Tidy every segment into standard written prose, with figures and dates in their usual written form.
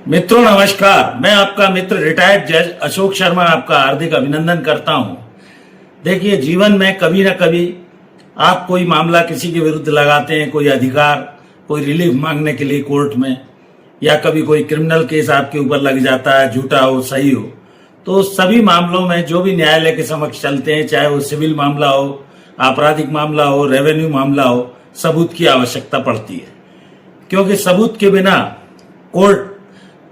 मित्रों नमस्कार। मैं आपका मित्र रिटायर्ड जज अशोक शर्मा आपका हार्दिक अभिनंदन करता हूं। देखिए, जीवन में कभी ना कभी आप कोई मामला किसी के विरुद्ध लगाते हैं, कोई अधिकार, कोई रिलीफ मांगने के लिए कोर्ट में, या कभी कोई क्रिमिनल केस आपके ऊपर लग जाता है, झूठा हो सही हो। तो सभी मामलों में जो भी न्यायालय के समक्ष चलते हैं, चाहे वो सिविल मामला हो, आपराधिक मामला हो, रेवेन्यू मामला हो, सबूत की आवश्यकता पड़ती है। क्योंकि सबूत के बिना कोर्ट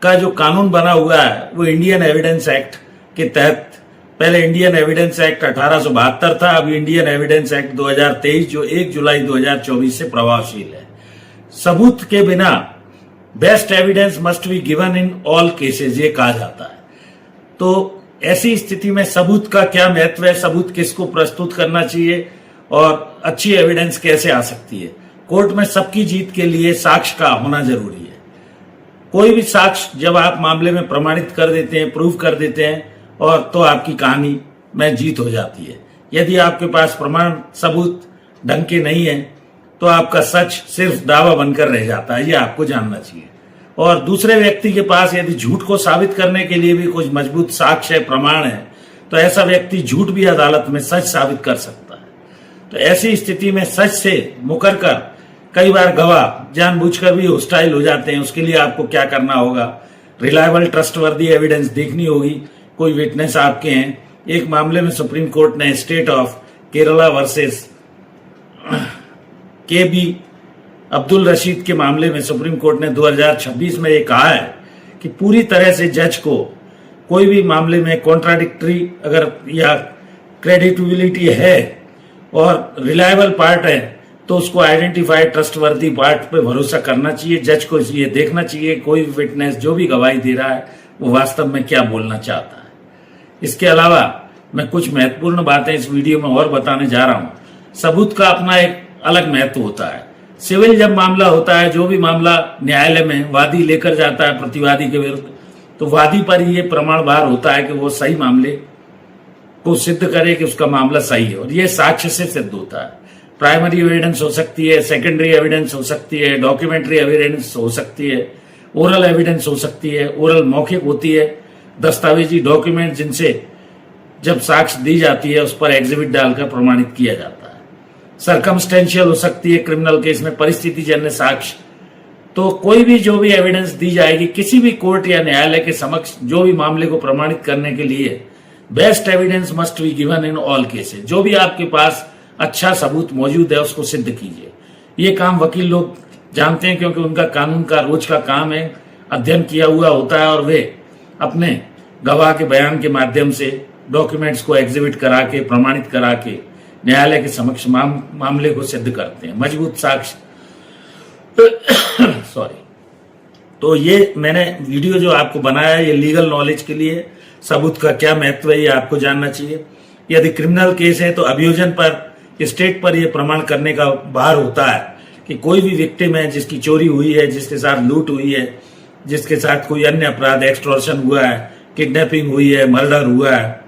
का जो कानून बना हुआ है वो इंडियन एविडेंस एक्ट के तहत, पहले इंडियन एविडेंस एक्ट 1872 था, अब इंडियन एविडेंस एक्ट 2023 जो 1 जुलाई 2024 से प्रभावशील है। सबूत के बिना best evidence must be given in all cases, ये कहा जाता है। तो ऐसी स्थिति में सबूत का क्या महत्व है, सबूत किसको प्रस्तुत करना चाहिए और अच्छी एविडेंस कैसे आ सकती है। कोर्ट में सबकी जीत के लिए साक्ष्य का होना जरूरी है। कोई भी साक्ष्य जब आप मामले में प्रमाणित कर देते हैं, प्रूव कर देते हैं, और तो आपकी कहानी में जीत हो जाती है। यदि आपके पास प्रमाण सबूत ढंग के नहीं है तो आपका सच सिर्फ दावा बनकर रह जाता है, ये आपको जानना चाहिए। और दूसरे व्यक्ति के पास यदि झूठ को साबित करने के लिए भी कुछ मजबूत साक्ष्य है, प्रमाण है, तो ऐसा व्यक्ति झूठ भी अदालत में सच साबित कर सकता है। तो ऐसी स्थिति में सच से मुकर कर कई बार गवाह जानबूझकर भी होस्टाइल हो जाते हैं। उसके लिए आपको क्या करना होगा, रिलायबल ट्रस्टवर्दी एविडेंस देखनी होगी। कोई विटनेस आपके हैं। एक मामले में सुप्रीम कोर्ट ने state of Kerala versus KB. Abdul Rashid के मामले में सुप्रीम कोर्ट ने 2026 में ये कहा है कि पूरी तरह से जज को कोई भी मामले में कॉन्ट्राडिक्टरी अगर या क्रेडिटेबिलिटी है और रिलायबल पार्ट है तो उसको आइडेंटिफाइड ट्रस्टवर्दी पार्ट पे भरोसा करना चाहिए। जज को ये देखना चाहिए कोई विटनेस जो भी गवाही दे रहा है वो वास्तव में क्या बोलना चाहता है। इसके अलावा मैं कुछ महत्वपूर्ण बातें इस वीडियो में और बताने जा रहा हूं। सबूत का अपना एक अलग महत्व होता है। सिविल जब मामला होता है, जो भी मामला न्यायालय में वादी लेकर जाता है प्रतिवादी के विरुद्ध, तो वादी पर ये प्रमाण भार होता है कि वो सही मामले को सिद्ध करे कि उसका मामला सही है, और ये साक्ष्य से सिद्ध होता है। प्राइमरी एविडेंस हो सकती है, सेकेंडरी एविडेंस हो सकती है, डॉक्यूमेंट्री एविडेंस हो सकती है, ओरल एविडेंस हो सकती है। ओरल मौखिक होती है, दस्तावेजी डॉक्यूमेंट जिनसे जब साक्ष्य दी जाती है उस पर एग्जिबिट डालकर प्रमाणित किया जाता है। सर्कमस्टेंशियल हो सकती है क्रिमिनल केस में, परिस्थिति जन्य साक्ष्य। तो कोई भी जो भी एविडेंस दी जाएगी किसी भी कोर्ट या न्यायालय के समक्ष, जो भी मामले को प्रमाणित करने के लिए best evidence must be given in all cases. जो भी आपके पास अच्छा सबूत मौजूद है उसको सिद्ध कीजिए। ये काम वकील लोग जानते हैं क्योंकि उनका कानून का रोज का काम है, अध्ययन किया हुआ होता है, और वे अपने गवाह के बयान के माध्यम से डॉक्यूमेंट्स को एग्जिबिट करा के, प्रमाणित करा के न्यायालय के समक्ष मामले को सिद्ध करते हैं। मजबूत साक्ष्य सॉरी। तो ये मैंने वीडियो जो आपको बनाया है ये लीगल नॉलेज के लिए। सबूत का क्या महत्व है ये आपको जानना चाहिए। यदि क्रिमिनल केस है तो अभियोजन पर, स्टेट पर यह प्रमाण करने का भार होता है कि कोई भी विक्टिम है जिसकी चोरी हुई है, जिसके साथ लूट हुई है, जिसके साथ कोई अन्य अपराध, एक्सटॉर्शन हुआ है, किडनैपिंग हुई है, मर्डर हुआ है,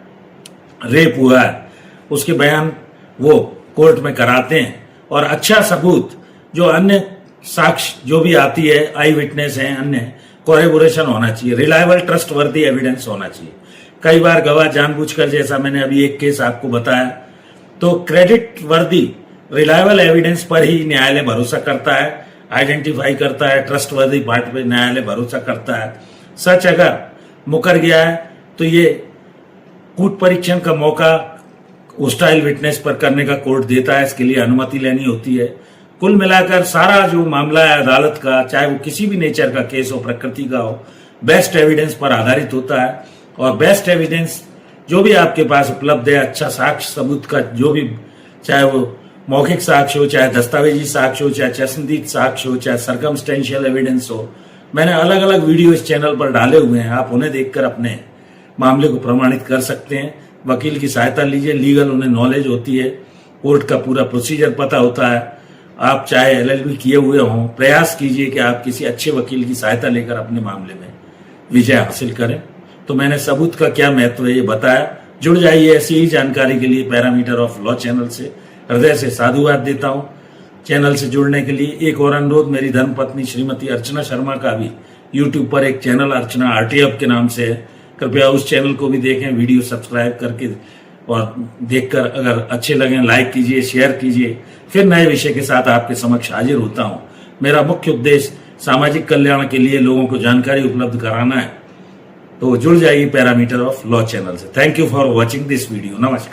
रेप हुआ है, उसके बयान वो कोर्ट में कराते हैं। और अच्छा सबूत, जो अन्य साक्ष्य जो भी आती है, आई विटनेस है, अन्य कोरेबोरेशन होना चाहिए, रिलायबल ट्रस्टवर्दी एविडेंस होना चाहिए। कई बार गवाह जानबूझकर, जैसा मैंने अभी एक केस आपको बताया, तो क्रेडिट वर्दी रिलायबल एविडेंस पर ही न्यायालय भरोसा करता है, आइडेंटिफाई करता है, ट्रस्ट वर्दी पार्ट पे न्यायालय भरोसा करता है। सच अगर मुकर गया है तो ये कूट परीक्षण का मौका होस्टाइल विटनेस पर करने का कोर्ट देता है, इसके लिए अनुमति लेनी होती है। कुल मिलाकर सारा जो मामला है अदालत का, चाहे वो किसी भी नेचर का केस हो, प्रकृति का हो, बेस्ट एविडेंस पर आधारित होता है। और बेस्ट एविडेंस जो भी आपके पास उपलब्ध है, अच्छा साक्ष्य सबूत का जो भी, चाहे वो मौखिक साक्ष्य हो, चाहे दस्तावेजी साक्ष्य हो, चाहे चश्मदीद साक्ष्य हो, चाहे सर्कमस्टेंशियल एविडेंस हो, मैंने अलग अलग वीडियो इस चैनल पर डाले हुए हैं। आप उन्हें देखकर अपने मामले को प्रमाणित कर सकते हैं। वकील की सहायता लीजिए, लीगल उन्हें नॉलेज होती है, कोर्ट का पूरा प्रोसीजर पता होता है। आप चाहे LLB किए हुए हों, प्रयास कीजिए कि आप किसी अच्छे वकील की सहायता लेकर अपने मामले में विजय हासिल करें। तो मैंने सबूत का क्या महत्व है ये बताया। जुड़ जाइए ऐसी ही जानकारी के लिए पैरामीटर ऑफ लॉ चैनल से। हृदय से साधुवाद देता हूं। चैनल से जुड़ने के लिए एक और अनुरोध, मेरी धर्मपत्नी श्रीमती अर्चना शर्मा का भी यूट्यूब पर एक चैनल अर्चना आरटीएफ के नाम से है, कृपया उस चैनल को भी देखें, वीडियो सब्सक्राइब करके और देखकर अगर अच्छे लगे लाइक कीजिए, शेयर कीजिए। फिर नए विषय के साथ आपके समक्ष हाजिर होता हूं। मेरा मुख्य उद्देश्य सामाजिक कल्याण के लिए लोगों को जानकारी उपलब्ध कराना है। तो जुड़ जाइए पैरामीटर ऑफ लॉ चैनल से। Thank you for watching this video. नमस्कार।